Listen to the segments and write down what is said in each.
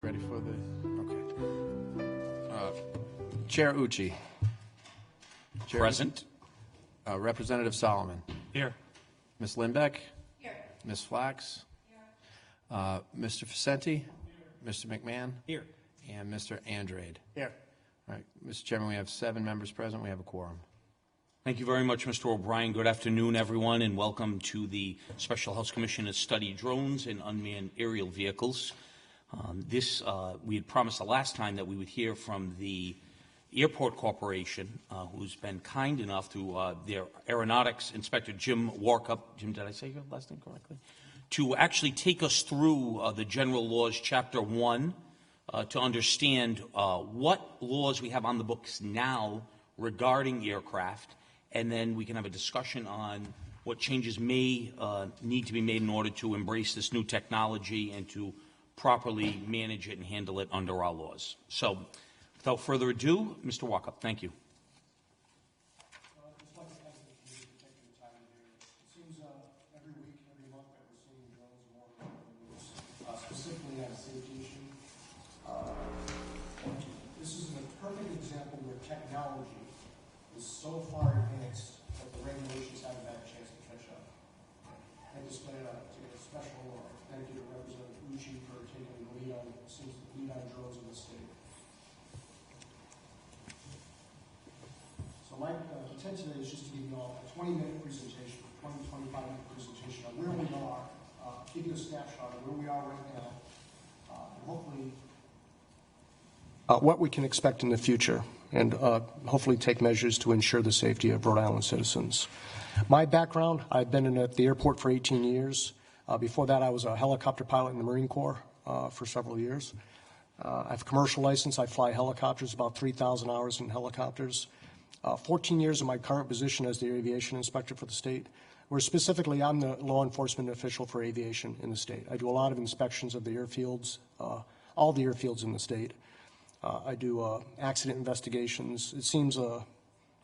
Ready for the, okay. Chair Ucci. Chair Present. Representative Solomon. Here. Ms. Lindbeck. Here. Ms. Flax. Here. Mr. Facenti. Mr. McMahon. Here. And Mr. Andrade. Here. All right, Mr. Chairman, we have 7 members present. We have a quorum. Thank you very much, Mr. O'Brien. Good afternoon, everyone, and welcome to the Special House Commission to study drones and unmanned aerial vehicles. We had promised the last time that we would hear from the Airport Corporation, who's been kind enough to their aeronautics inspector, Jim Warkup. Jim, did I say your last name correctly? To actually take us through the General Laws, Chapter 1, to understand what laws we have on the books now regarding aircraft, and then we can have a discussion on what changes may need to be made in order to embrace this new technology and to properly manage it and handle it under our laws. So, without further ado, Mr. Walkup, thank you. Every week, every month that we're seeing drones more and more in the news, specifically on safety issue. This is a perfect example where technology is so far advanced that the regulations haven't had a chance to catch up. I just wanted to take a special thank you to Representative Ucci for taking the lead on drones in the state. So my intent today is just to give you all a 20-minute presentation, 25-minute presentation on where we are, give you a snapshot of where we are right now, and hopefully what we can expect in the future, and hopefully take measures to ensure the safety of Rhode Island citizens. My background, I've been at the airport for 18 years. Before that, I was a helicopter pilot in the Marine Corps for several years. I have a commercial license. I fly helicopters, about 3,000 hours in helicopters. 14 years in my current position as the aviation inspector for the state, where specifically I'm the law enforcement official for aviation in the state. I do a lot of inspections of the airfields, all the airfields in the state. I do accident investigations. It seems you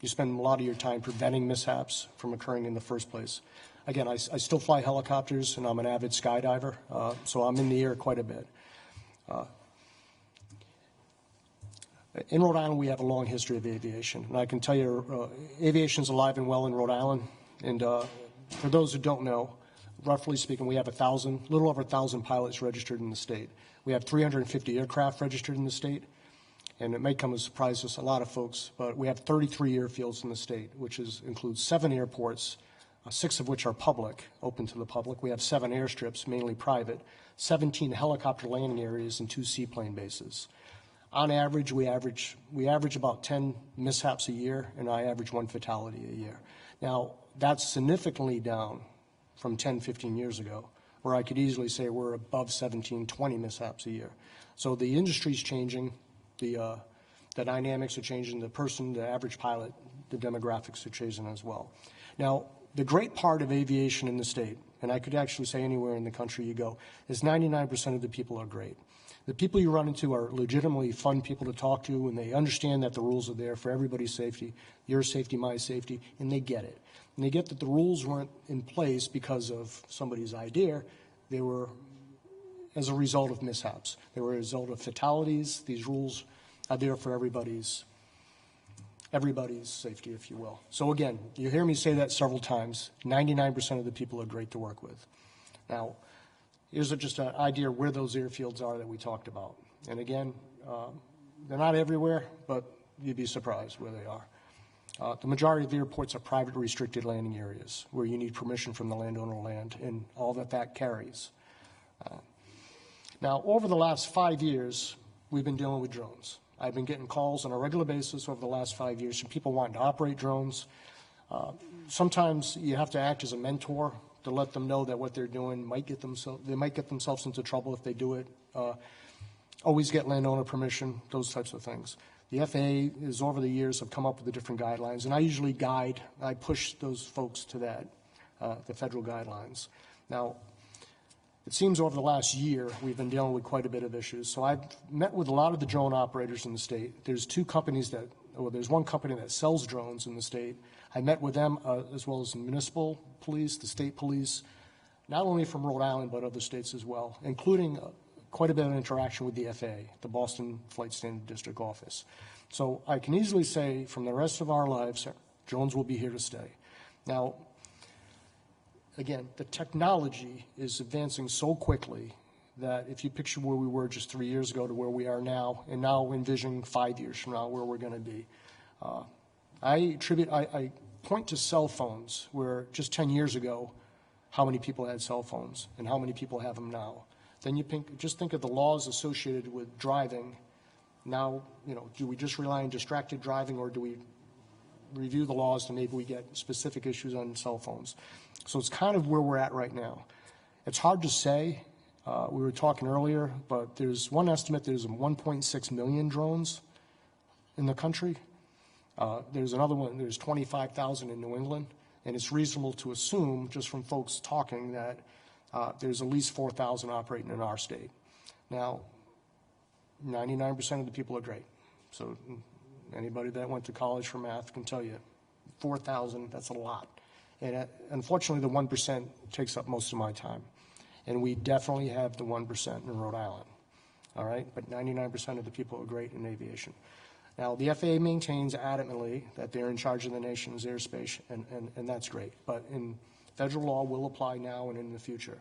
spend a lot of your time preventing mishaps from occurring in the first place. Again, I still fly helicopters, and I'm an avid skydiver, so I'm in the air quite a bit. In Rhode Island, we have a long history of aviation, and I can tell you aviation is alive and well in Rhode Island. And for those who don't know, roughly speaking, we have little over 1,000 pilots registered in the state. We have 350 aircraft registered in the state. And it may come as a surprise to a lot of folks, but we have 33 airfields in the state, which includes 7 airports, 6 of which are public, open to the public. We have 7 airstrips, mainly private, 17 helicopter landing areas, and 2 seaplane bases. On average, we average about 10 mishaps a year, and I average 1 fatality a year. Now, that's significantly down from 10, 15 years ago, where I could easily say we're above 17, 20 mishaps a year. So the industry's changing. The dynamics are changing. The average pilot, the demographics are changing as well. Now, the great part of aviation in the state, and I could actually say anywhere in the country you go, is 99% of the people are great. The people you run into are legitimately fun people to talk to, and they understand that the rules are there for everybody's safety, your safety, my safety, and they get it. And they get that the rules weren't in place because of somebody's idea. They were as a result of mishaps. They were a result of fatalities. These rules are there for everybody's safety, if you will. So again, you hear me say that several times. 99% of the people are great to work with. Now, here's just an idea of where those airfields are that we talked about. And again, they're not everywhere, but you'd be surprised where they are. The majority of the airports are private restricted landing areas where you need permission from the landowner land and all that carries. Now, over the last 5 years, we've been dealing with drones. I've been getting calls on a regular basis over the last 5 years from people wanting to operate drones. Sometimes you have to act as a mentor to let them know that what they're doing they might get themselves into trouble if they do it. Always get landowner permission, those types of things. The FAA is over the years have come up with the different guidelines, and I usually I push those folks to that, the federal guidelines. Now, it seems over the last year we've been dealing with quite a bit of issues. So I've met with a lot of the drone operators in the state. There's one company that sells drones in the state. I met with them as well as the municipal police, the state police, not only from Rhode Island but other states as well, including quite a bit of interaction with the FAA, the Boston Flight Standard District Office. So I can easily say from the rest of our lives, drones will be here to stay. Now, again, the technology is advancing so quickly that if you picture where we were just 3 years ago to where we are now, and now envision 5 years from now where we're going to be, I point to cell phones where just 10 years ago, how many people had cell phones and how many people have them now. Then just think of the laws associated with driving. Now, do we just rely on distracted driving, or do we review the laws to maybe we get specific issues on cell phones? So it's kind of where we're at right now. It's hard to say. We were talking earlier, but there's one estimate, there's 1.6 million drones in the country. There's another one, there's 25,000 in New England, and it's reasonable to assume, just from folks talking, that there's at least 4,000 operating in our state. Now, 99% of the people are great. So anybody that went to college for math can tell you 4,000, that's a lot. And unfortunately, the 1% takes up most of my time. And we definitely have the 1% in Rhode Island, all right? But 99% of the people are great in aviation. Now, the FAA maintains adamantly that they're in charge of the nation's airspace, and that's great. But in federal law will apply now and in the future.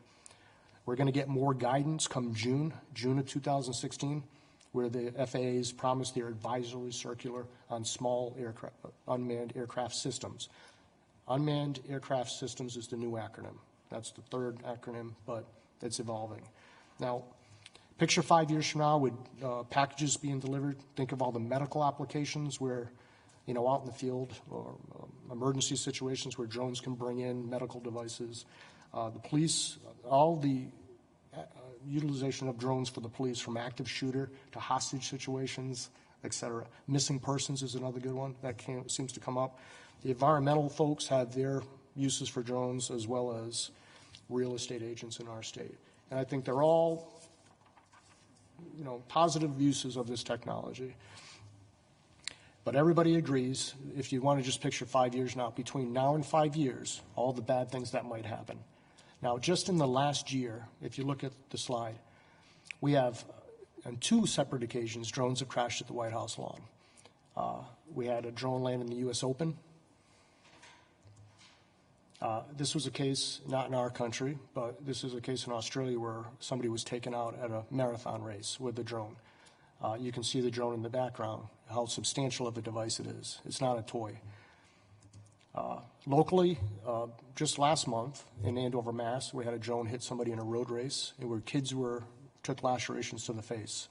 We're going to get more guidance come June of 2016, where the FAA has promised their advisory circular on small aircraft, unmanned aircraft systems. Unmanned aircraft systems is the new acronym. That's the third acronym, but it's evolving. Now, picture 5 years from now with packages being delivered. Think of all the medical applications where, out in the field, or emergency situations where drones can bring in medical devices. The police, all the utilization of drones for the police, from active shooter to hostage situations, et cetera. Missing persons is another good one that seems to come up. The environmental folks have their uses for drones, as well as real estate agents in our state. And I think they're all, positive uses of this technology. But everybody agrees, if you want to just picture 5 years now, between now and 5 years, all the bad things that might happen. Now, just in the last year, if you look at the slide, we have, on 2 separate occasions, drones have crashed at the White House lawn. We had a drone land in the U.S. Open. This was a case, not in our country, but this is a case in Australia where somebody was taken out at a marathon race with the drone. You can see the drone in the background, how substantial of a device it is. It's not a toy. Locally, just last month in Andover, Mass., we had a drone hit somebody in a road race, and where kids took lacerations to the face.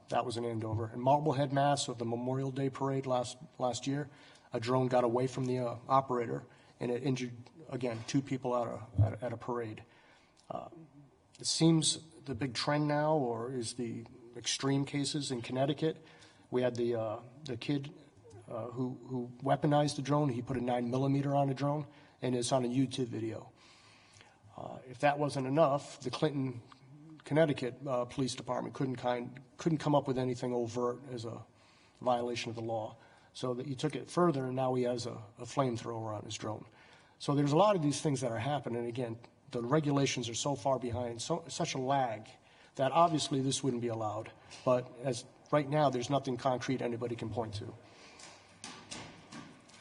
That was in Andover. In Marblehead, Mass., at the Memorial Day parade last year, a drone got away from the operator, and it injured, again, 2 people at a parade. It seems the big trend now, or is the extreme cases in Connecticut. We had the kid who weaponized the drone. He put a 9mm on a drone, and it's on a YouTube video. If that wasn't enough, the Clinton, Connecticut Police Department couldn't come up with anything overt as a violation of the law. So that he took it further, and now he has a flamethrower on his drone. So there's a lot of these things that are happening. Again, the regulations are so far behind, such a lag, that obviously this wouldn't be allowed. But as right now, there's nothing concrete anybody can point to.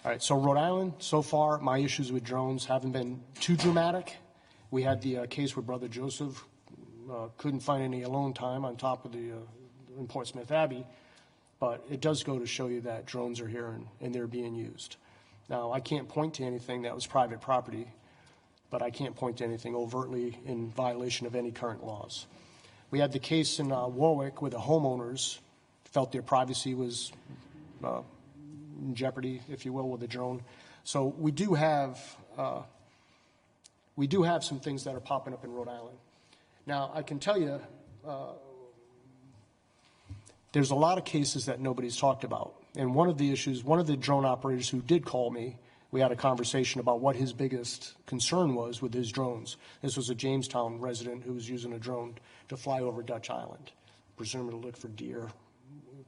All right, so Rhode Island, so far, my issues with drones haven't been too dramatic. We had the case where Brother Joseph couldn't find any alone time on top of in Portsmouth Abbey. But it does go to show you that drones are here and they're being used. Now, I can't point to anything that was private property, but I can't point to anything overtly in violation of any current laws. We had the case in Warwick where the homeowners felt their privacy was in jeopardy, if you will, with the drone. So we do have some things that are popping up in Rhode Island. Now, I can tell you, there's a lot of cases that nobody's talked about. And one of the drone operators who did call me, we had a conversation about what his biggest concern was with his drones. This was a Jamestown resident who was using a drone to fly over Dutch Island, presumably to look for deer,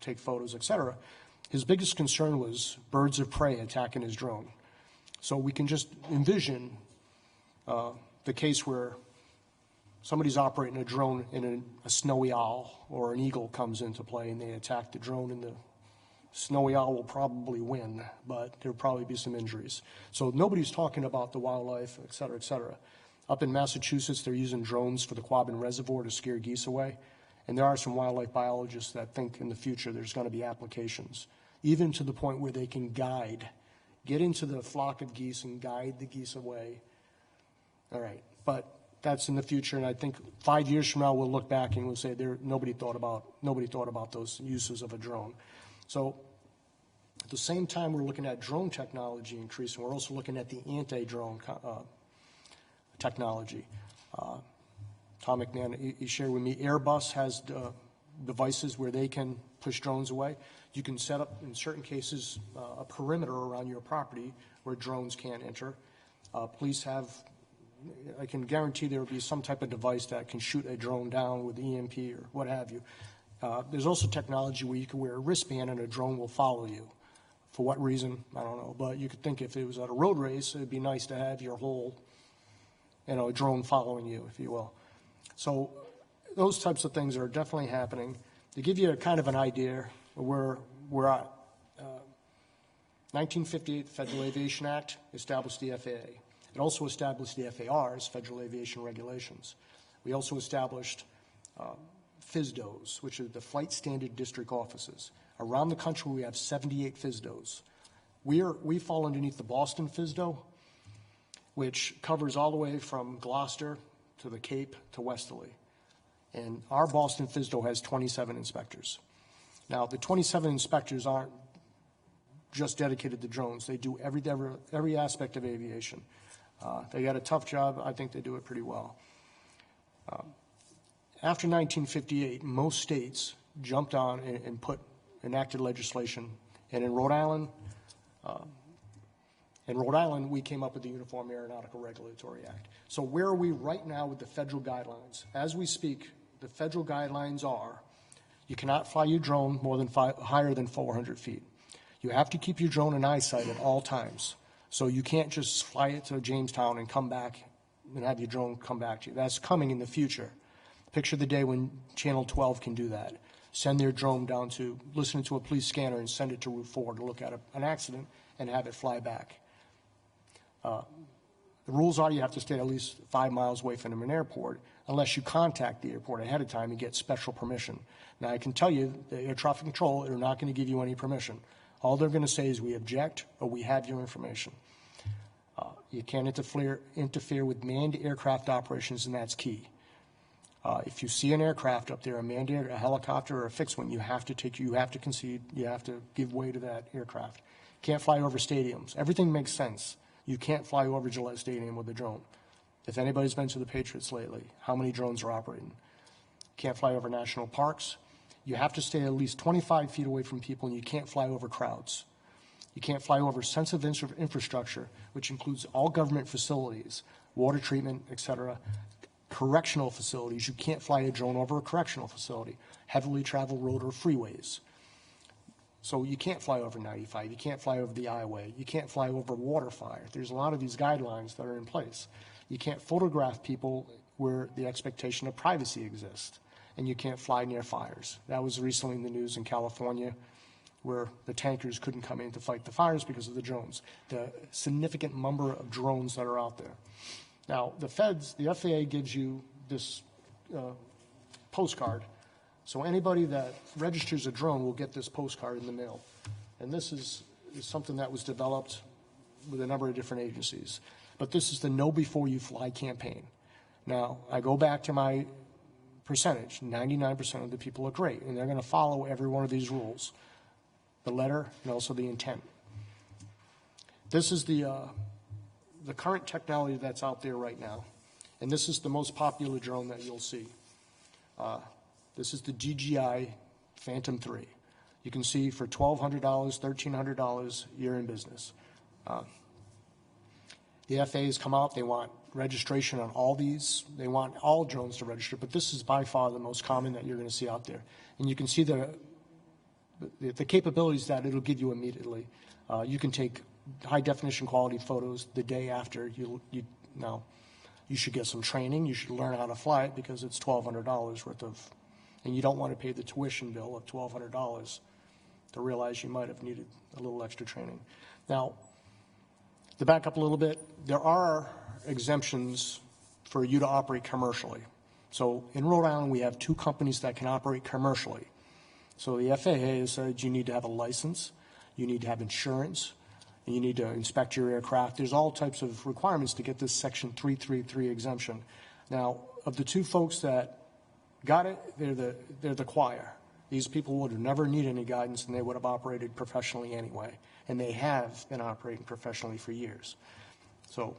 take photos, etc. His biggest concern was birds of prey attacking his drone. So we can just envision the case where somebody's operating a drone and a snowy owl or an eagle comes into play and they attack the drone, and the snowy owl will probably win, but there'll probably be some injuries. So nobody's talking about the wildlife, et cetera, et cetera. Up in Massachusetts, they're using drones for the Quabbin Reservoir to scare geese away. And there are some wildlife biologists that think in the future there's going to be applications, even to the point where they can get into the flock of geese and guide the geese away. All right, but that's in the future, and I think 5 years from now we'll look back and we'll say nobody thought about those uses of a drone. So at the same time we're looking at drone technology increasing, we're also looking at the anti-drone technology. Tom McMahon, he shared with me, Airbus has devices where they can push drones away. You can set up, in certain cases, a perimeter around your property where drones can't enter. Police have, I can guarantee there will be some type of device that can shoot a drone down with EMP or what have you. There's also technology where you can wear a wristband and a drone will follow you. For what reason, I don't know. But you could think if it was at a road race, it would be nice to have your whole, a drone following you, if you will. So those types of things are definitely happening. To give you a kind of an idea of where we're at, 1958 Federal Aviation Act established the FAA. It also established the FAR's Federal Aviation Regulations. We also established FSDOs, which are the Flight Standard District Offices. Around the country, we have 78 FSDOs. We fall underneath the Boston FSDO, which covers all the way from Gloucester to the Cape to Westerly. And our Boston FSDO has 27 inspectors. Now, the 27 inspectors aren't just dedicated to drones. They do every aspect of aviation. They got a tough job. I think they do it pretty well. After 1958, most states jumped on and enacted legislation. And in Rhode Island, we came up with the Uniform Aeronautical Regulatory Act. So where are we right now with the federal guidelines? As we speak, the federal guidelines are you cannot fly your drone higher than 400 feet. You have to keep your drone in eyesight at all times. So you can't just fly it to Jamestown and come back and have your drone come back to you. That's coming in the future. Picture the day when Channel 12 can do that. Send their drone down to, listen to a police scanner and send it to Route 4 to look at an accident and have it fly back. The rules are you have to stay at least 5 miles away from an airport unless you contact the airport ahead of time and get special permission. Now, I can tell you, the air traffic control, they're not going to give you any permission. All they're going to say is we object or we have your information. You can't interfere with manned aircraft operations, and that's key. If you see an aircraft up there, a helicopter or a fixed wing, you have to concede, you have to give way to that aircraft. Can't fly over stadiums. Everything makes sense. You can't fly over Gillette Stadium with a drone. If anybody's been to the Patriots lately, how many drones are operating? Can't fly over national parks. You have to stay at least 25 feet away from people, and you can't fly over crowds. You can't fly over sensitive infrastructure, which includes all government facilities, water treatment, et cetera, correctional facilities. You can't fly a drone over a correctional facility, heavily traveled road or freeways. So you can't fly over 95. You can't fly over the I-Way. You can't fly over water fire. There's a lot of these guidelines that are in place. You can't photograph people where the expectation of privacy exists. And you can't fly near fires. That was recently in the news in California, where the tankers couldn't come in to fight the fires because of the drones. The significant number of drones that are out there. Now, the FAA gives you this postcard. So anybody that registers a drone will get this postcard in the mail. And this is something that was developed with a number of different agencies. But this is the Know Before You Fly campaign. Now, I go back to my percentage. 99% of the people are great, and they're going to follow every one of these rules, the letter and also the intent. This is the current technology that's out there right now, and this is the most popular drone that you'll see. This is the DJI Phantom 3. You can see for $1,200, $1,300, you're in business. The FAA has come out. They want registration on all these. They want all drones to register, but this is by far the most common that you're going to see out there. And you can see the capabilities that it'll give you immediately. You can take high-definition quality photos the day after. Now, You should get some training. You should learn how to fly it because it's $1,200 worth of, and you don't want to pay the tuition bill of $1,200 to realize you might have needed a little extra training. Now, to back up a little bit, there are exemptions for you to operate commercially. So in Rhode Island, we have 2 companies that can operate commercially. So the FAA has said you need to have a license, you need to have insurance, and you need to inspect your aircraft. There's all types of requirements to get this Section 333 exemption. Now, of the 2 folks that got it, they're the choir. These people would have never needed any guidance, and they would have operated professionally anyway. And they have been operating professionally for years. So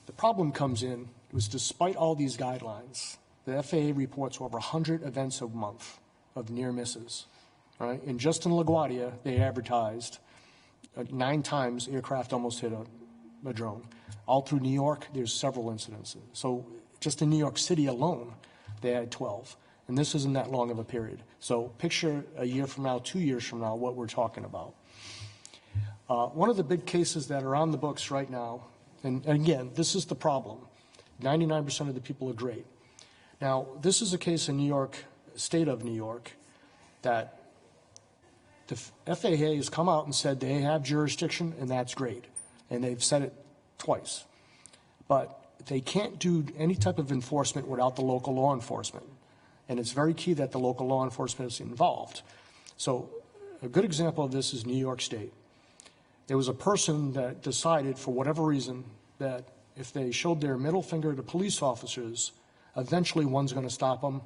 the problem comes in was despite all these guidelines, the FAA reports over 100 events a month of near misses. Right? And just in LaGuardia, they advertised 9 times aircraft almost hit a drone. All through New York, there's several incidences. So just in New York City alone, they had 12. And this isn't that long of a period. So picture a year from now, 2 years from now, what we're talking about. One of the big cases that are on the books right now, and again, this is the problem. 99% of the people are great. Now, this is a case in New York, state of New York, that the FAA has come out and said they have jurisdiction, and that's great. And they've said it twice. But they can't do any type of enforcement without the local law enforcement. And it's very key that the local law enforcement is involved. So a good example of this is New York State. There was a person that decided, for whatever reason, that if they showed their middle finger to police officers, eventually one's going to stop them.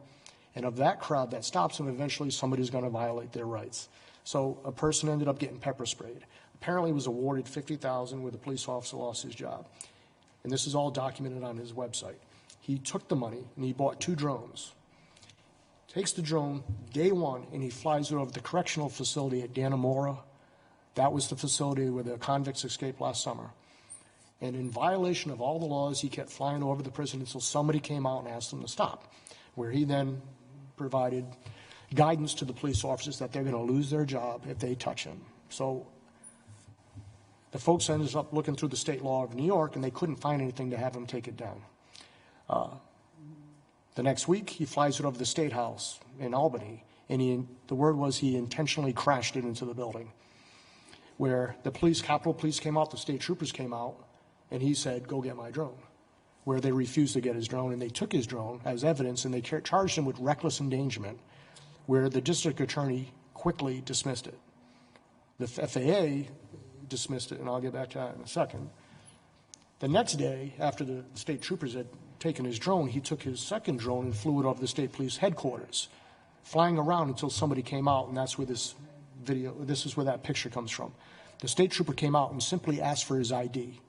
And of that crowd that stops them, eventually somebody's going to violate their rights. So a person ended up getting pepper sprayed. Apparently was awarded $50,000 where the police officer lost his job. And this is all documented on his website. He took the money and he bought 2 drones. Takes the drone day 1 and he flies it over the correctional facility at Dannemora. That was the facility where the convicts escaped last summer. And in violation of all the laws, he kept flying over the prison until somebody came out and asked him to stop, where he then provided guidance to the police officers that they're going to lose their job if they touch him. So the folks ended up looking through the state law of New York, and they couldn't find anything to have him take it down. The next week, he flies it over the State House in Albany, and the word was he intentionally crashed it into the building, where the police, Capitol Police came out, the state troopers came out, and he said, go get my drone, where they refused to get his drone, and they took his drone as evidence, and they charged him with reckless endangerment, where the district attorney quickly dismissed it. The FAA dismissed it, and I'll get back to that in a second. The next day, after the state troopers had taken his drone, he took his second drone and flew it over the state police headquarters, flying around until somebody came out, and that's where this is where that picture comes from. The state trooper came out and simply asked for his ID,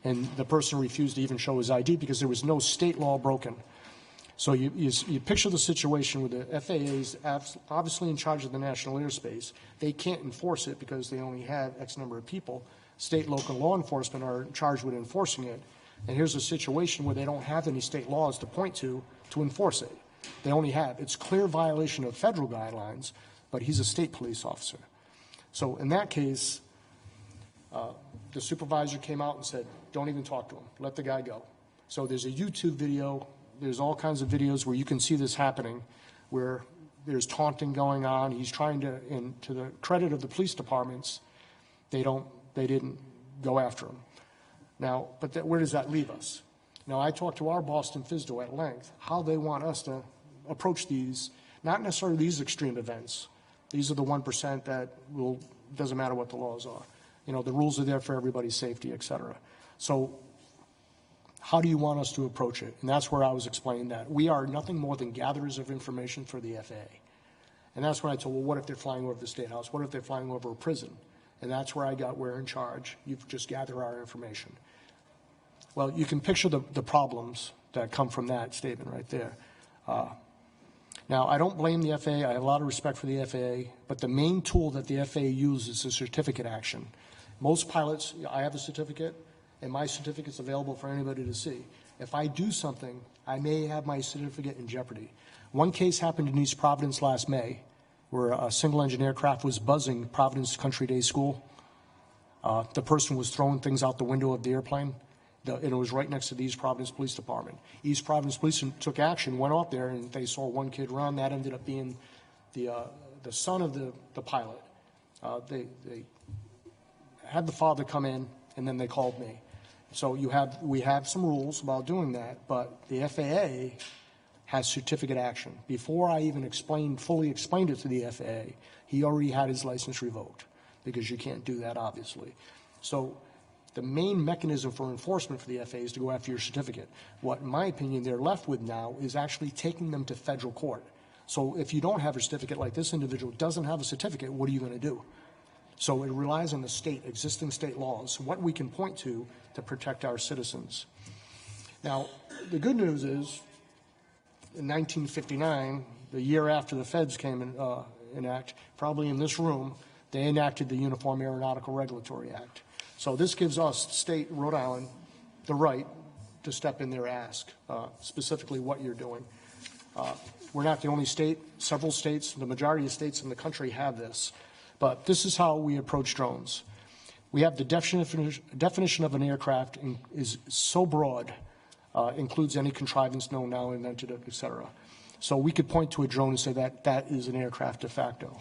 and the person refused to even show his ID because there was no state law broken. So you picture the situation where the FAA is obviously in charge of the national airspace. They can't enforce it because they only have X number of people. State, local law enforcement are charged with enforcing it. And here's a situation where they don't have any state laws to point to enforce it. They only have, it's clear violation of federal guidelines, but he's a state police officer. So in that case, the supervisor came out and said, don't even talk to him, let the guy go. So there's a YouTube video, there's all kinds of videos where you can see this happening, where there's taunting going on. He's trying to, and to the credit of the police departments, they didn't go after him. Now, but where does that leave us? Now, I talked to our Boston FSDO at length, how they want us to approach these, not necessarily these extreme events. These are the 1% that doesn't matter what the laws are. You know, the rules are there for everybody's safety, et cetera. So how do you want us to approach it? And that's where I was explaining that. We are nothing more than gatherers of information for the FAA. And that's when I told, well, what if they're flying over the State House? What if they're flying over a prison? And that's where I got, we're in charge. You just gather our information. Well, you can picture the problems that come from that statement right there. Now, I don't blame the FAA. I have a lot of respect for the FAA. But the main tool that the FAA uses is certificate action. Most pilots, I have a certificate, and my certificate's available for anybody to see. If I do something, I may have my certificate in jeopardy. One case happened in East Providence last May, where a single-engine aircraft was buzzing Providence Country Day School. The person was throwing things out the window of the airplane, And it was right next to the East Providence Police Department. East Providence Police took action, went out there, and they saw one kid run. That ended up being the son of the pilot. They had the father come in, and then they called me. So we have some rules about doing that, but the FAA has certificate action. Before I even fully explained it to the FAA, he already had his license revoked, because you can't do that, obviously. So the main mechanism for enforcement for the FAA is to go after your certificate. What, in my opinion, they're left with now is actually taking them to federal court. So if you don't have a certificate, like this individual doesn't have a certificate, what are you going to do? So it relies on the existing state laws, what we can point to protect our citizens. Now, the good news is, in 1959, the year after the feds came in act, probably in this room, they enacted the Uniform Aeronautical Regulatory Act. So this gives us, state Rhode Island, the right to step in there and ask specifically what you're doing. We're not the only state. Several states, the majority of states in the country have this. But this is how we approach drones. We have the definition of an aircraft is so broad, includes any contrivance known, now invented, et cetera. So we could point to a drone and say that is an aircraft de facto.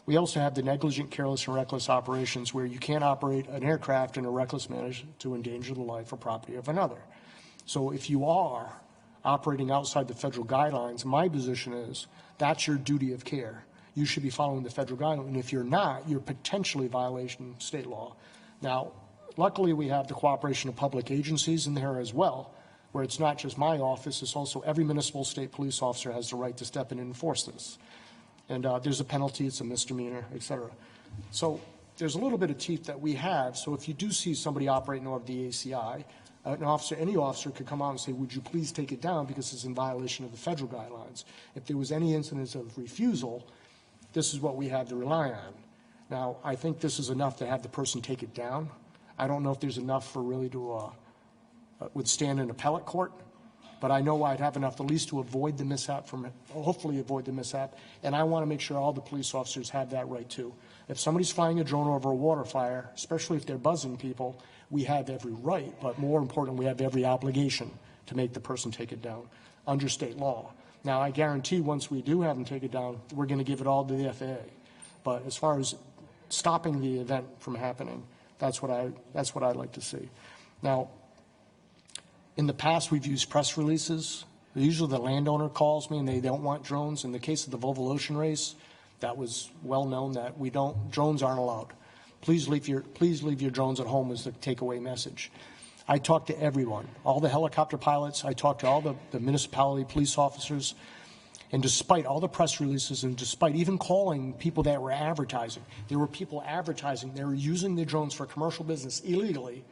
We also have the negligent, careless, and reckless operations, where you can't operate an aircraft in a reckless manner to endanger the life or property of another. So if you are operating outside the federal guidelines, my position is that's your duty of care. You should be following the federal guidelines. And if you're not, you're potentially violating state law. Now, luckily, we have the cooperation of public agencies in there as well, where it's not just my office, it's also every municipal state police officer has the right to step in and enforce this. And there's a penalty, it's a misdemeanor, et cetera. So there's a little bit of teeth that we have. So if you do see somebody operating over the ACI, any officer could come out and say, would you please take it down because it's in violation of the federal guidelines. If there was any incidence of refusal, this is what we have to rely on. Now, I think this is enough to have the person take it down. I don't know if there's enough for really to withstand an appellate court, but I know I'd have enough at least to avoid the mishap, hopefully avoid the mishap, and I want to make sure all the police officers have that right too. If somebody's flying a drone over a water fire, especially if they're buzzing people, we have every right, but more importantly, we have every obligation to make the person take it down under state law. Now, I guarantee once we do have them take it down, we're going to give it all to the FAA. But as far as stopping the event from happening, that's what I'd like to see. Now, in the past, we've used press releases. Usually the landowner calls me and they don't want drones. In the case of the Volvo Ocean race, that was well known that drones aren't allowed. Please leave your drones at home as the takeaway message. I talked to everyone, all the helicopter pilots. I talked to all the municipality police officers. And despite all the press releases and despite even calling people that were advertising, there were people advertising, they were using their drones for commercial business illegally.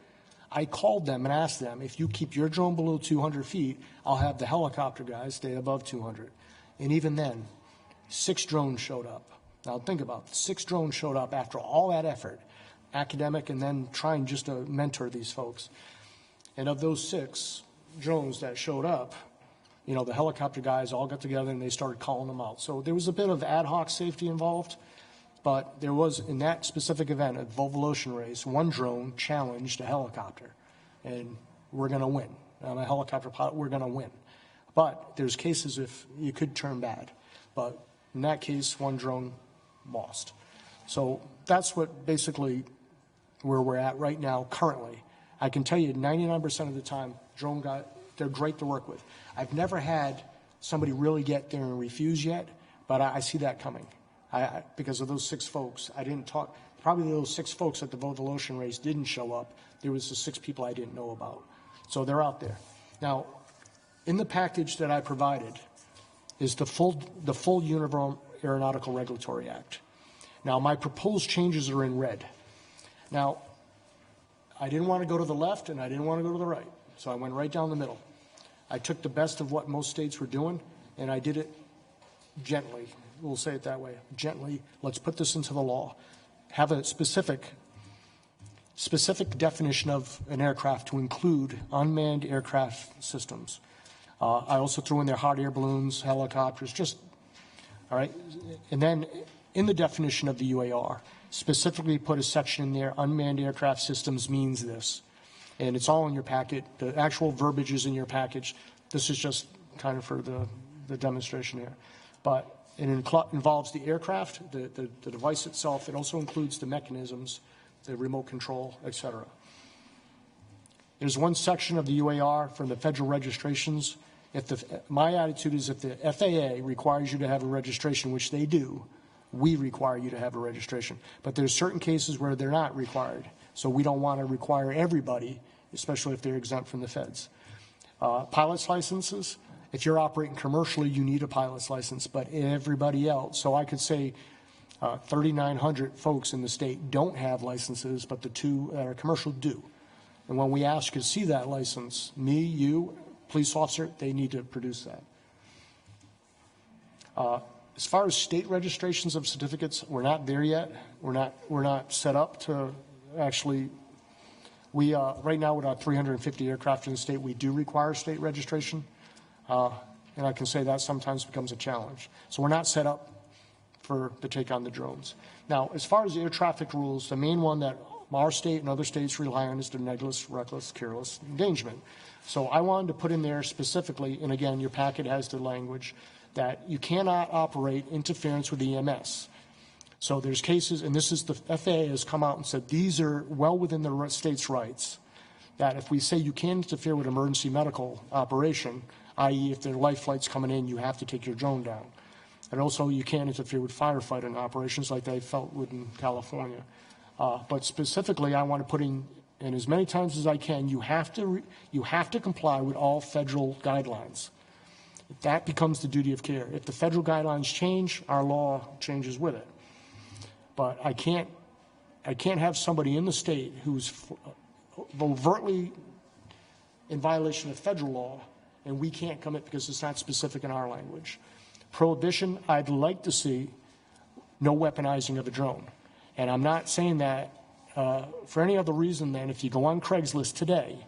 I called them and asked them, if you keep your drone below 200 feet, I'll have the helicopter guys stay above 200. And even then, 6 drones showed up. Now think about it, 6 drones showed up after all that effort, academic and then trying just to mentor these folks. And of those 6 drones that showed up, you know, the helicopter guys all got together and they started calling them out. So there was a bit of ad hoc safety involved, but there was, in that specific event at Volvo Ocean race, 1 drone challenged a helicopter, and we're going to win. On a helicopter pilot, we're going to win. But there's cases if you could turn bad. But in that case, 1 drone lost. So that's what basically where we're at right now currently. I can tell you 99% of the time, they're great to work with. I've never had somebody really get there and refuse yet, but I see that coming. Because of those 6 folks, I didn't talk. Probably those 6 folks at the Volvo Ocean race didn't show up. There was the 6 people I didn't know about. So they're out there. Now, in the package that I provided is the full Uniform Aeronautical Regulatory Act. Now, my proposed changes are in red. Now, I didn't want to go to the left and I didn't want to go to the right. So I went right down the middle. I took the best of what most states were doing and I did it gently. We'll say it that way, gently. Let's put this into the law. Have a specific definition of an aircraft to include unmanned aircraft systems. I also threw in there hot air balloons, helicopters, all right. And then in the definition of the UAR, specifically put a section in there, unmanned aircraft systems means this. and it's all in your packet. The actual verbiage is in your package. This is just kind of for the demonstration here. But it involves the aircraft, the device itself. It also includes the mechanisms, the remote control, et cetera. There's one section of the UAR from the federal registrations. My attitude is if the FAA requires you to have a registration, which they do, we require you to have a registration. But there's certain cases where they're not required. So we don't want to require everybody, especially if they're exempt from the feds. Pilot's licenses, if you're operating commercially, you need a pilot's license, but everybody else. So I could say 3,900 folks in the state don't have licenses, but the 2 that are commercial do. And when we ask to see that license, me, you, police officer, they need to produce that. As far as state registrations of certificates, we're not there yet. We're not set up to actually. We right now with our 350 aircraft in the state, we do require state registration, and I can say that sometimes becomes a challenge. So we're not set up to take on the drones. Now, as far as air traffic rules, the main one that our state and other states rely on is the negligent, reckless, careless endangerment. So I wanted to put in there specifically, and again, your packet has the language, that you cannot operate interference with EMS. So there's cases, and this is the FAA has come out and said these are well within the state's rights, that if we say you can't interfere with emergency medical operation, i.e. if there are life flights coming in, you have to take your drone down. And also you can't interfere with firefighting operations like they felt with in California. But specifically, I want to put in as many times as I can, you have to comply with all federal guidelines. That becomes the duty of care. If the federal guidelines change, our law changes with it. But I can't have somebody in the state who's overtly in violation of federal law, and we can't commit because it's not specific in our language. Prohibition, I'd like to see no weaponizing of a drone. And I'm not saying that for any other reason than if you go on Craigslist today,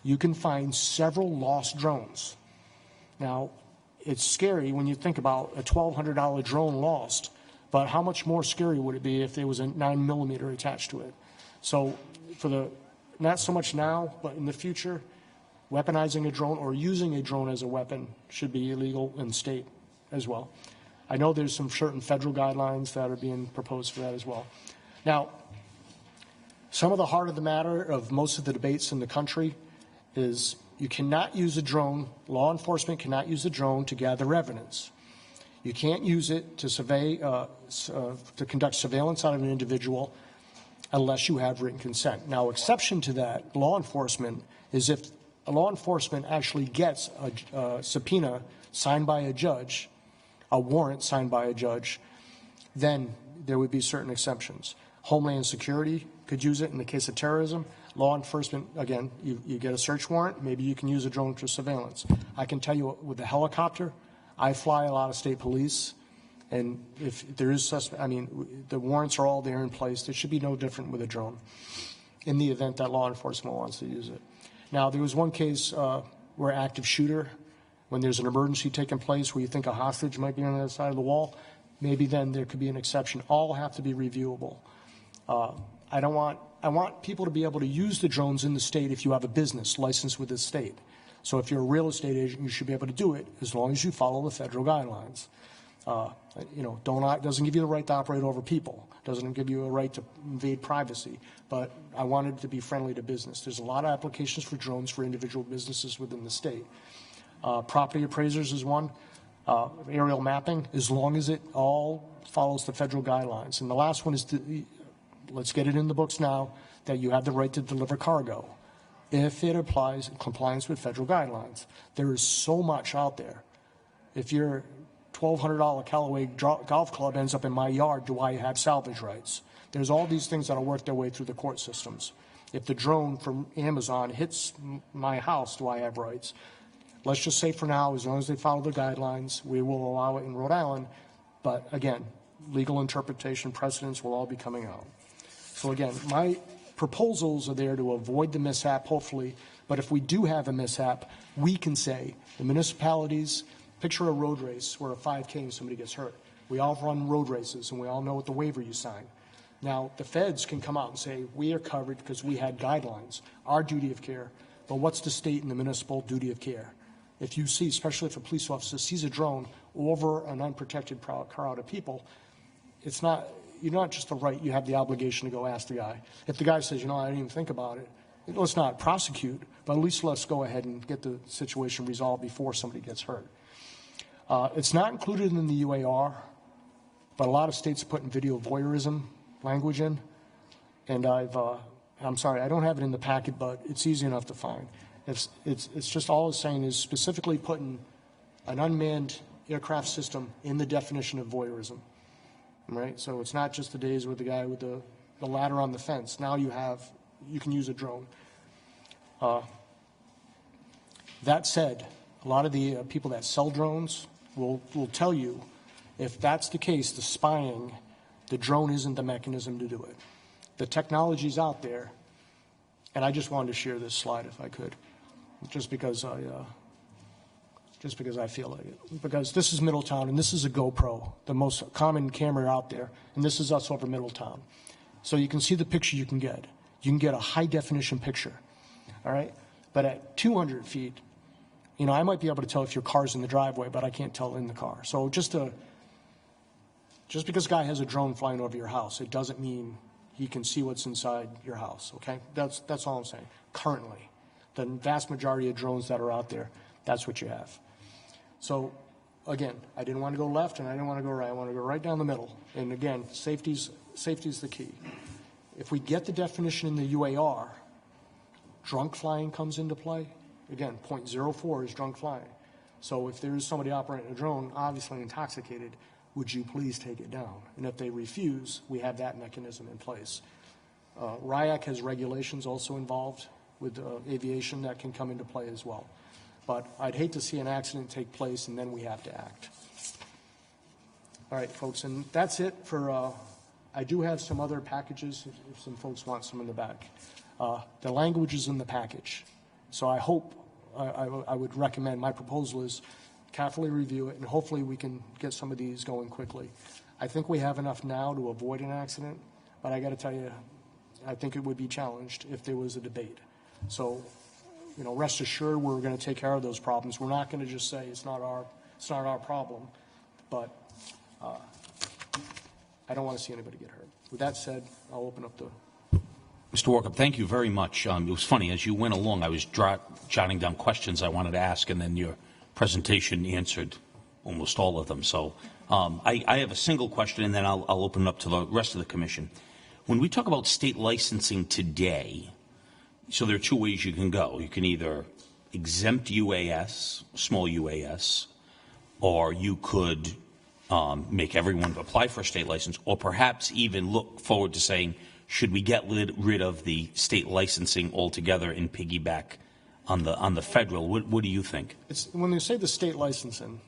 you can find several lost drones. Now, it's scary when you think about a $1,200 drone lost, but how much more scary would it be if there was a 9mm attached to it? So not so much now, but in the future, weaponizing a drone or using a drone as a weapon should be illegal in the state as well. I know there's some certain federal guidelines that are being proposed for that as well. Now, some of the heart of the matter of most of the debates in the country is you cannot use a drone, law enforcement cannot use a drone to gather evidence. You can't use it to to conduct surveillance on an individual unless you have written consent. Now, exception to that, law enforcement, is if a law enforcement actually gets a subpoena signed by a judge, a warrant signed by a judge, then there would be certain exceptions. Homeland Security could use it in the case of terrorism. Law enforcement, again, you get a search warrant, maybe you can use a drone for surveillance. I can tell you with the helicopter, I fly a lot of state police, and if there is the warrants are all there in place. It should be no different with a drone in the event that law enforcement wants to use it. Now, there was one case where active shooter, when there's an emergency taking place where you think a hostage might be on the other side of the wall, maybe then there could be an exception. All have to be reviewable. I want people to be able to use the drones in the state if you have a business licensed with the state. So if you're a real estate agent, you should be able to do it as long as you follow the federal guidelines. Doesn't give you the right to operate over people. Doesn't give you a right to invade privacy. But I wanted it to be friendly to business. There's a lot of applications for drones for individual businesses within the state. Property appraisers is one. Aerial mapping, as long as it all follows the federal guidelines. And the last one is let's get it in the books now, that you have the right to deliver cargo if it applies in compliance with federal guidelines. There is so much out there. If your $1,200 Callaway golf club ends up in my yard, do I have salvage rights? There's all these things that will work their way through the court systems. If the drone from Amazon hits my house, do I have rights? Let's just say for now, as long as they follow the guidelines, we will allow it in Rhode Island. But again, legal interpretation precedents will all be coming out. So again, my proposals are there to avoid the mishap, hopefully. But if we do have a mishap, we can say the municipalities, picture a road race where a 5K and somebody gets hurt. We all run road races, and we all know what the waiver you sign. Now, the feds can come out and say, we are covered because we had guidelines, our duty of care, but what's the state and the municipal duty of care? If you see, especially if a police officer sees a drone over an unprotected crowd of people, it's not, you're not just the right, you have the obligation to go ask the guy. If the guy says, you know, I didn't even think about it, let's not prosecute, but at least let's go ahead and get the situation resolved before somebody gets hurt. It's not included in the UAR, but a lot of states are putting video voyeurism language in, and I'm sorry, I don't have it in the packet, but it's easy enough to find. It's just all it's saying is specifically putting an unmanned aircraft system in the definition of voyeurism, right? So it's not just the days with the guy with the ladder on the fence. Now you can use a drone. That said, a lot of the people that sell drones will tell you if that's the case, the spying, the drone isn't the mechanism to do it. The technology's out there, and I just wanted to share this slide if I could, just because I feel like it. Because this is Middletown, and this is a GoPro, the most common camera out there, and this is us over Middletown. So you can see the picture you can get. You can get a high-definition picture, all right? But at 200 feet, you know, I might be able to tell if your car's in the driveway, but I can't tell in the car. So just because a guy has a drone flying over your house, it doesn't mean he can see what's inside your house, okay? That's all I'm saying. Currently, the vast majority of drones that are out there, that's what you have. So, again, I didn't want to go left and I didn't want to go right. I want to go right down the middle. And again, safety's the key. If we get the definition in the UAR, drunk flying comes into play. Again, 0.04 is drunk flying. So if there is somebody operating a drone, obviously intoxicated, would you please take it down? And if they refuse, we have that mechanism in place. RIAC has regulations also involved with aviation that can come into play as well. But I'd hate to see an accident take place and then we have to act. All right, folks, and that's it for, I do have some other packages if some folks want some in the back. The language is in the package. So I hope, I would recommend, my proposal is carefully review it, and hopefully we can get some of these going quickly. I think we have enough now to avoid an accident, but I got to tell you, I think it would be challenged if there was a debate. So, you know, rest assured we're going to take care of those problems. We're not going to just say it's not our problem, but I don't want to see anybody get hurt. With that said, I'll open up the... Mr. Workup, thank you very much. It was funny, as you went along, I was jotting down questions I wanted to ask, and then your presentation answered almost all of them. So I have a single question, and then I'll open it up to the rest of the commission. When we talk about state licensing today, so there are two ways you can go. You can either exempt UAS, small UAS, or you could make everyone apply for a state license, or perhaps even look forward to saying, should we get rid of the state licensing altogether and piggyback on the federal? What do you think? When they say the state licensing,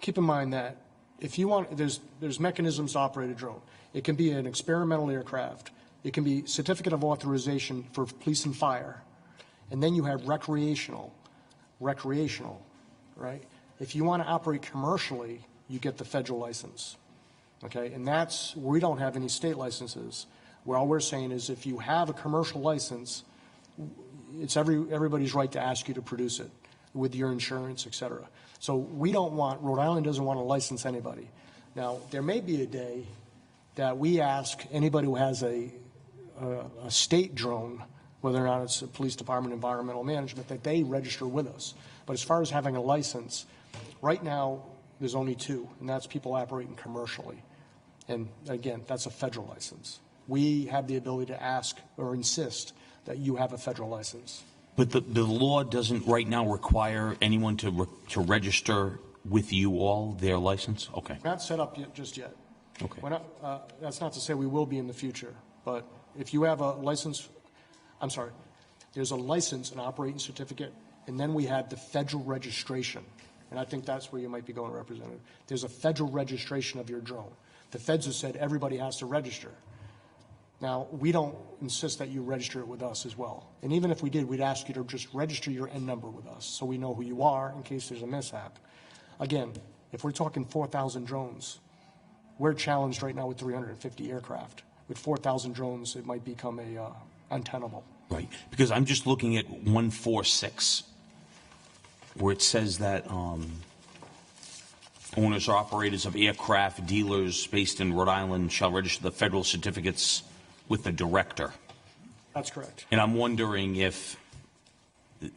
keep in mind that if you want, there's mechanisms to operate a drone. It can be an experimental aircraft. It can be certificate of authorization for police and fire, and then you have recreational, right? If you want to operate commercially, you get the federal license. Okay, and we don't have any state licenses. Well, all we're saying is if you have a commercial license, it's everybody's right to ask you to produce it with your insurance, et cetera. So Rhode Island doesn't want to license anybody. Now, there may be a day that we ask anybody who has a state drone, whether or not it's a police department, environmental management, that they register with us. But as far as having a license, right now, there's only two, and that's people operating commercially. And again, that's a federal license. We have the ability to ask or insist that you have a federal license. But the law doesn't right now require anyone to register with you all their license? Okay. Not set up just yet. Okay. We're not, that's not to say we will be in the future, but if you have a license, there's a license, an operating certificate, and then we have the federal registration. And I think that's where you might be going, Representative. There's a federal registration of your drone. The feds have said everybody has to register. Now, we don't insist that you register it with us as well. And even if we did, we'd ask you to just register your N number with us so we know who you are in case there's a mishap. Again, if we're talking 4,000 drones, We're challenged right now with 350 aircraft. With 4,000 drones, it might become untenable. Right, because I'm just looking at 146, where it says that owners or operators of aircraft dealers based in Rhode Island shall register the federal certificates with the director. That's correct. And I'm wondering if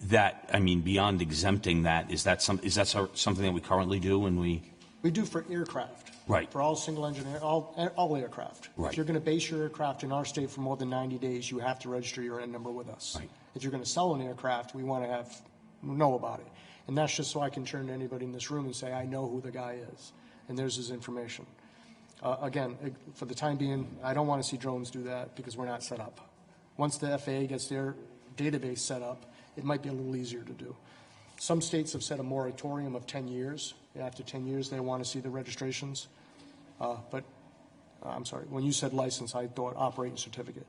that, I mean, beyond exempting that, is that something that we currently do and we? We do for aircraft. Right. For all single engine, all aircraft. Right. If you're going to base your aircraft in our state for more than 90 days, you have to register your N number with us. Right. If you're going to sell an aircraft, we want to know about it. And that's just so I can turn to anybody in this room and say, I know who the guy is, and there's his information. Again, for the time being, I don't want to see drones do that because we're not set up. Once the FAA gets their database set up, it might be a little easier to do. Some states have set a moratorium of 10 years. After 10 years, they want to see the registrations. But I'm sorry, when you said license, I thought operating certificate.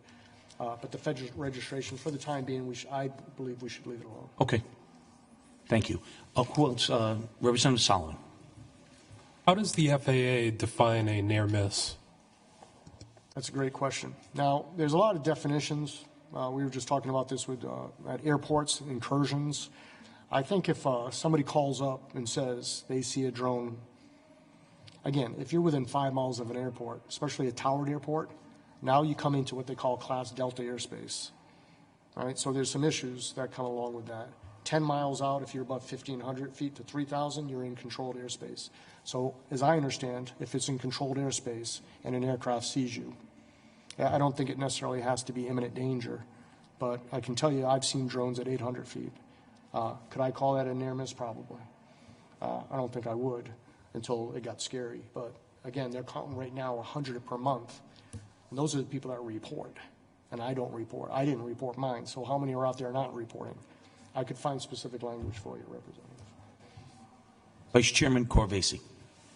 But the federal registration, for the time being, I believe we should leave it alone. Okay. Thank you. Who else? Representative Solomon. How does the FAA define a near miss? That's a great question. Now, there's a lot of definitions. We were just talking about this with at airports, incursions. I think if somebody calls up and says they see a drone, again, if you're within 5 miles of an airport, especially a towered airport, now you come into what they call Class Delta airspace. All right, so there's some issues that come along with that. 10 miles out, if you're above 1,500 feet to 3,000, you're in controlled airspace. So as I understand, if it's in controlled airspace and an aircraft sees you, I don't think it necessarily has to be imminent danger, but I can tell you I've seen drones at 800 feet. Could I call that a near miss? Probably. I don't think I would until it got scary. But again, they're counting right now 100 per month. And those are the people that report. And I don't report. I didn't report mine. So how many are out there not reporting? I could find specific language for you, Representative. Vice Chairman Corvese.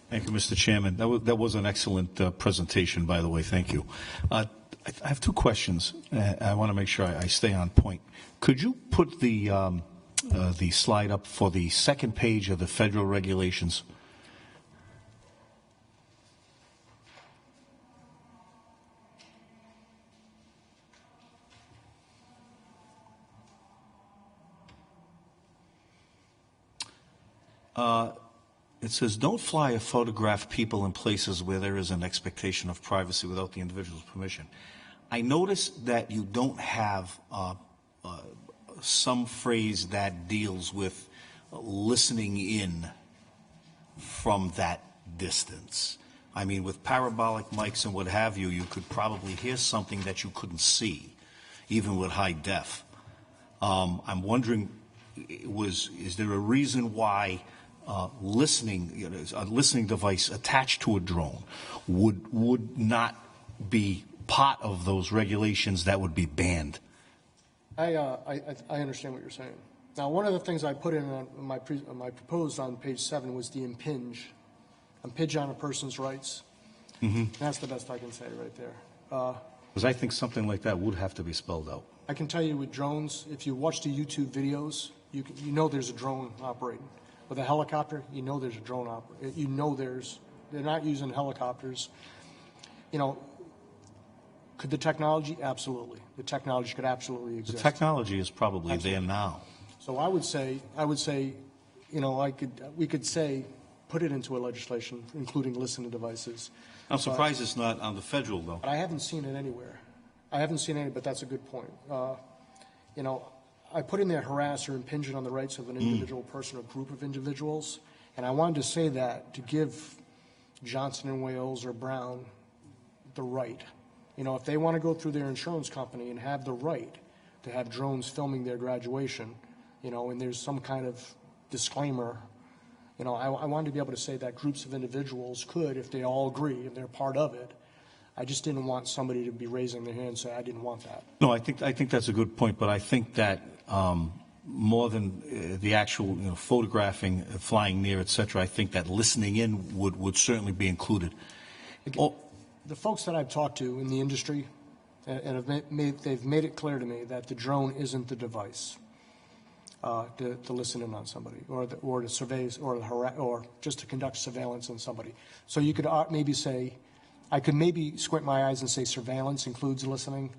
Thank you, Mr. Chairman. That was an excellent presentation, by the way. Thank you. I have two questions. I want to make sure I stay on point. Could you put the slide up for the second page of the federal regulations? It says, don't fly or photograph people in places where there is an expectation of privacy without the individual's permission. I noticed that you don't have some phrase that deals with listening in from that distance. I mean, with parabolic mics and what have you, you could probably hear something that you couldn't see, even with high def. I'm wondering, is there a reason why a listening device attached to a drone would not be part of those regulations that would be banned? I understand what you're saying. Now, one of the things I put in on my proposed on page 7 was the impinge on a person's rights. Mm-hmm. That's the best I can say right there. Because I think something like that would have to be spelled out. I can tell you with drones, if you watch the YouTube videos, you know there's a drone operating. With a helicopter, you know there's a drone operating. You know they're not using helicopters. You know, could the technology? Absolutely. The technology could absolutely exist. The technology is probably there now. So I would say, you know, we could say, put it into a legislation, including listening devices. I'm surprised it's not on the federal, though. But I haven't seen it anywhere. But that's a good point. You know, I put in there harass or impinge on the rights of an individual person or group of individuals, and I wanted to say that to give Johnson & Wales or Brown the right. You know, if they want to go through their insurance company and have the right to have drones filming their graduation, you know, and there's some kind of disclaimer, you know, I wanted to be able to say that groups of individuals could, if they all agree and they're part of it. I just didn't want somebody to be raising their hand and say, I didn't want that. No, I think that's a good point, but I think that more than the actual photographing, flying near, et cetera, I think that listening in would certainly be included. The folks that I've talked to in the industry, and they've made it clear to me that the drone isn't the device. to listen in on somebody, or to survey, or just to conduct surveillance on somebody. So you could maybe say, I could maybe squint my eyes and say surveillance includes listening.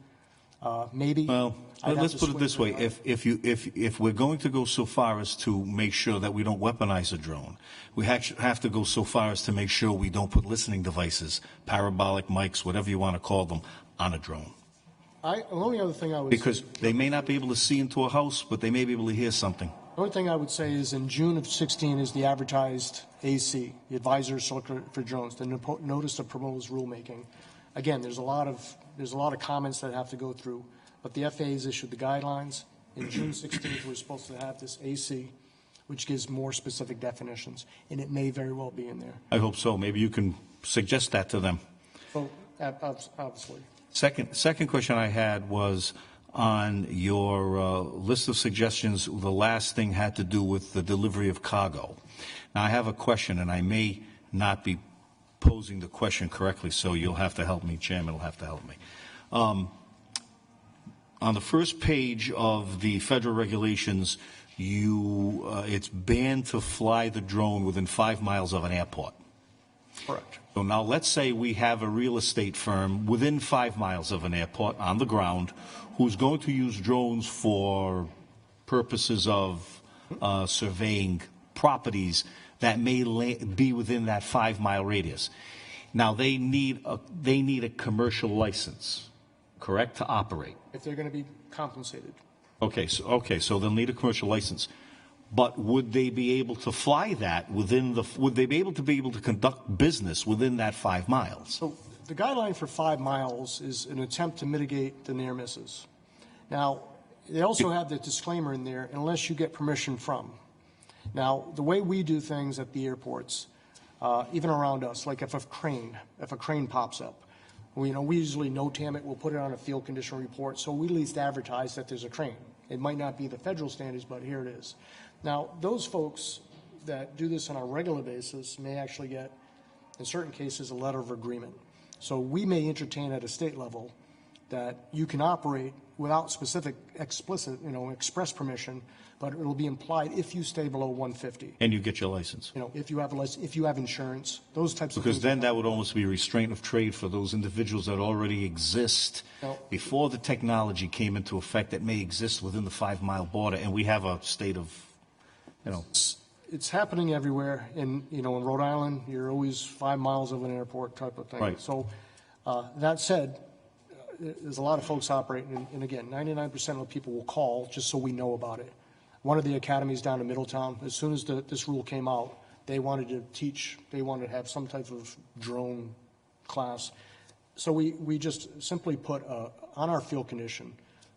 Maybe. Well, I'd have let's to put it squint this my way. eye. If we're going to go so far as to make sure that we don't weaponize a drone, we have to go so far as to make sure we don't put listening devices, parabolic mics, whatever you want to call them, on a drone. The only other thing I would Because say, they may not be able to see into a house, but they may be able to hear something. the only thing I would say is in June of 16 is the advertised AC, the advisory circular for drones, the notice of proposed rulemaking. Again, there's a lot of comments that have to go through, but the FAA has issued the guidelines. In June 16th, we're supposed to have this AC, which gives more specific definitions, and it may very well be in there. I hope so. Maybe you can suggest that to them. So, obviously. Second question I had was on your list of suggestions. The last thing had to do with the delivery of cargo. Now, I have a question, and I may not be posing the question correctly, so you'll have to help me. Chairman will have to help me. On the first page of the federal regulations, it's banned to fly the drone within 5 miles of an airport. Correct. So now let's say we have a real estate firm within 5 miles of an airport on the ground who's going to use drones for purposes of surveying properties that may be within that 5 mile radius. Now they need a commercial license, correct, to operate. If they're going to be compensated. Okay, so they'll need a commercial license. But would they be able to fly that would they be able to conduct business within that 5 miles? So the guideline for 5 miles is an attempt to mitigate the near misses. Now, they also have the disclaimer in there, unless you get permission from. Now, the way we do things at the airports, even around us, like if a crane pops up, we usually NOTAM it, we'll put it on a field condition report, so we at least advertise that there's a crane. It might not be the federal standards, but here it is. Now, those folks that do this on a regular basis may actually get, in certain cases, a letter of agreement. So we may entertain at a state level that you can operate without explicit, express permission, but it will be implied if you stay below 150. And you get your license. If you have a license, if you have insurance, those types of Because things. then that would almost be restraint of trade for those individuals that already exist No. before the technology came into effect that may exist within the 5 mile border, and we have a state of, It's happening everywhere. In Rhode Island, you're always 5 miles of an airport type of thing. Right. So that said, there's a lot of folks operating, and again, 99% of the people will call just so we know about it. One of the academies down in Middletown, as soon as this rule came out, they wanted to teach, they wanted to have some type of drone class. So we just simply put on our field condition,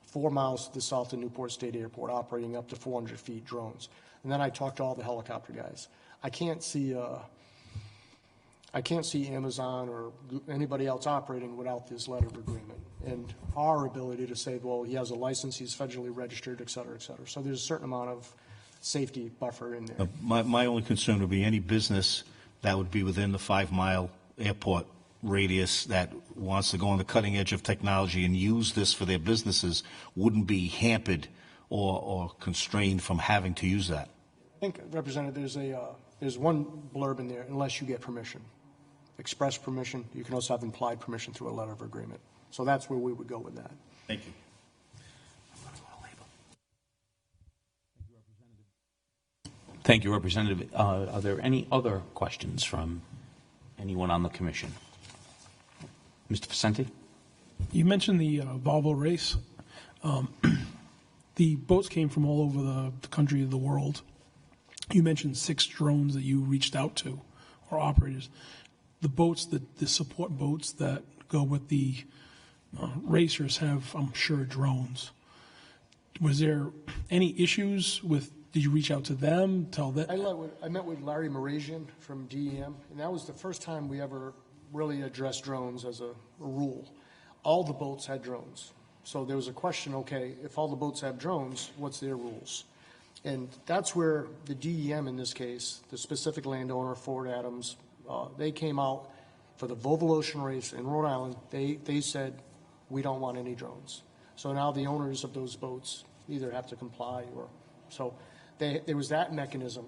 4 miles to the south of Newport State Airport, operating up to 400 feet drones. And then I talked to all the helicopter guys. I can't see Amazon or anybody else operating without this letter of agreement. And our ability to say, well, he has a license, he's federally registered, et cetera, et cetera. So there's a certain amount of safety buffer in there. my only concern would be any business that would be within the 5 mile airport radius that wants to go on the cutting edge of technology and use this for their businesses wouldn't be hampered or constrained from having to use that. I think, Representative, there's one blurb in there, unless you get permission. Express permission. You can also have implied permission through a letter of agreement. So that's where we would go with that. Thank you. Thank you, Representative. Are there any other questions from anyone on the commission? Mr. Vicente? You mentioned the Volvo race. The boats came from all over the country, the world. You mentioned 6 drones that you reached out to, or operators. The boats, the support boats that go with the racers have, I'm sure, drones. Was there any issues with, did you reach out to them, tell them? I met with Larry Marazian from DEM, and that was the first time we ever really addressed drones as a rule. All the boats had drones. So there was a question, okay, if all the boats have drones, what's their rules? And that's where the DEM in this case, the specific landowner, Ford Adams, they came out for the Volvo Ocean race in Rhode Island. They said, we don't want any drones. So now the owners of those boats either have to comply So there was that mechanism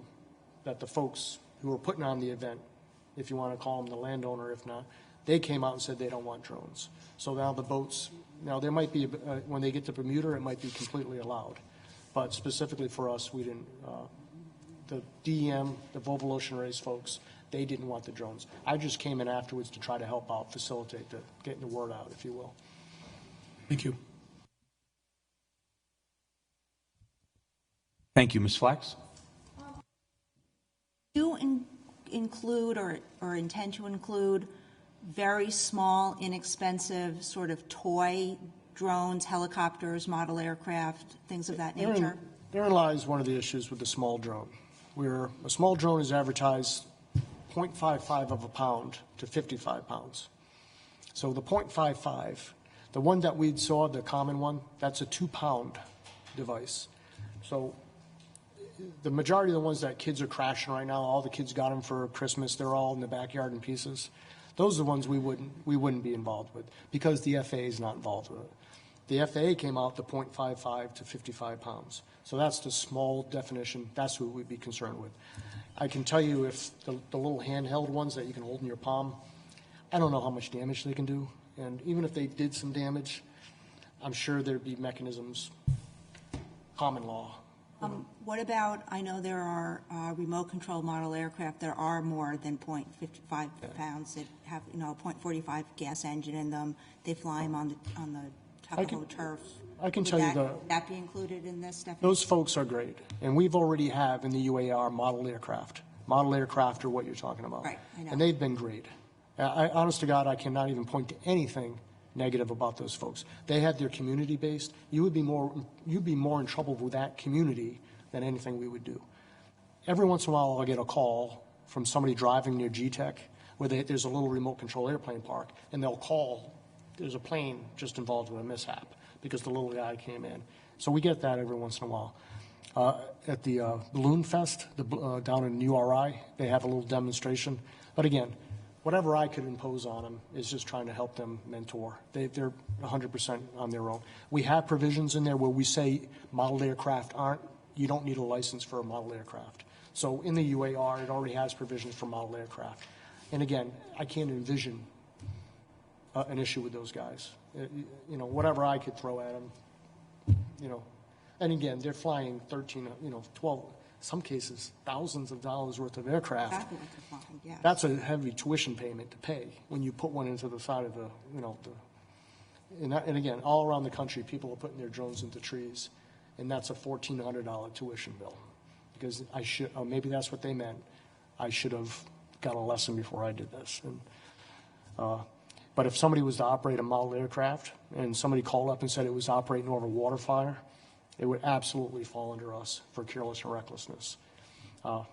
that the folks who were putting on the event, if you want to call them the landowner, if not, they came out and said they don't want drones. So now the boats, now there might be, when they get to Bermuda, it might be completely allowed. But specifically for us, we didn't, the DEM, the Volvo Ocean Race folks, they didn't want the drones. I just came in afterwards to try to help out, facilitate getting the word out, if you will. Thank you. Thank you, Ms. Flax. Do you include or intend to include very small, inexpensive, sort of toy drones, helicopters, model aircraft, things of that nature? Therein lies one of the issues with the small drone, where a small drone is advertised 0.55 of a pound to 55 pounds. So the 0.55, the one that we saw, the common one, that's a 2-pound device. So the majority of the ones that kids are crashing right now, all the kids got them for Christmas, they're all in the backyard in pieces. Those are the ones we wouldn't be involved with because the FAA is not involved with it. The FAA came out to 0.55 to 55 pounds. So that's the small definition. That's what we'd be concerned with. I can tell you if the little handheld ones that you can hold in your palm, I don't know how much damage they can do. And even if they did some damage, I'm sure there'd be mechanisms, common law. What about, I know there are remote control model aircraft that are more than 0.55 pounds that have, a 0.45 gas engine in them. They fly them on the Tuckahoe turf. I can Would tell you that be included in this definition? those folks are great. And we've already have in the UAR model aircraft. Model aircraft are what you're talking about. Right, I know. And they've been great. Honest to God, I cannot even point to anything negative about those folks. They had their community based. You'd be more in trouble with that community than anything we would do. Every once in a while, I'll get a call from somebody driving near GTEC where there's a little remote control airplane park, and they'll call. There's a plane just involved with a mishap because the little guy came in. So we get that every once in a while. At the Balloon Fest down in URI, they have a little demonstration. But again, whatever I could impose on them is just trying to help them mentor. They're 100% on their own. We have provisions in there where we say model aircraft you don't need a license for a model aircraft. So in the UAR, it already has provisions for model aircraft. And again, I can't envision an issue with those guys. Whatever I could throw at them, And again, they're flying 13, 12, some cases, thousands of dollars worth of aircraft. Exactly what they're flying, yeah. That's a heavy tuition payment to pay when you put one into the side of and again, all around the country, people are putting their drones into trees, and that's a $1,400 tuition bill. Because maybe that's what they meant. I should have got a lesson before I did this. But if somebody was to operate a model aircraft and somebody called up and said it was operating over water fire, it would absolutely fall under us for careless or recklessness. So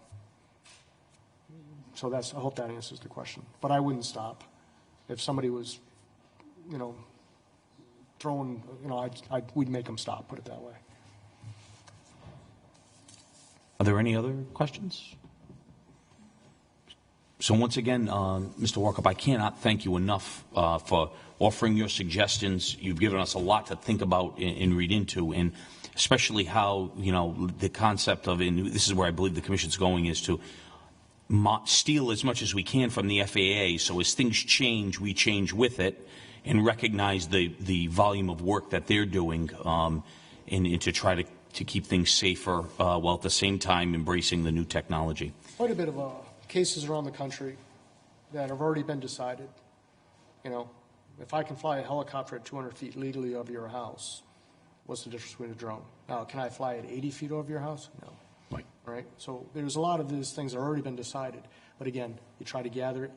I hope that answers the question. But I wouldn't stop. If somebody was, throwing, we'd make them stop, put it that way. Are there any other questions? So once again, Mr. Walkup, I cannot thank you enough for offering your suggestions. You've given us a lot to think about and read into, and especially how, the concept of, and this is where I believe the Commission's going, is to steal as much as we can from the FAA, so as things change, we change with it, and recognize the volume of work that they're doing, and to try to keep things safer, while at the same time embracing the new technology. Quite a bit of cases around the country that have already been decided. If I can fly a helicopter at 200 feet legally over your house, what's the difference between a drone? Now, can I fly at 80 feet over your house? No. Right. Right? So there's a lot of these things that have already been decided. But again, you try to gather it,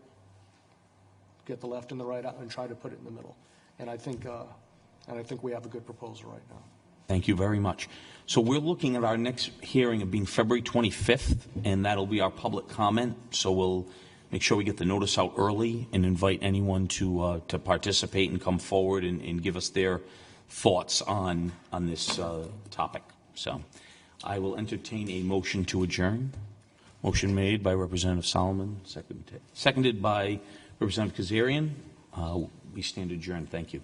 get the left and the right out, and try to put it in the middle. And I think we have a good proposal right now. Thank you very much. So we're looking at our next hearing of being February 25th, and that'll be our public comment. So we'll make sure we get the notice out early and invite anyone to participate and come forward and give us their thoughts on this topic. So I will entertain a motion to adjourn. Motion made by Representative Solomon, seconded by Representative Kazarian. We stand adjourned. Thank you.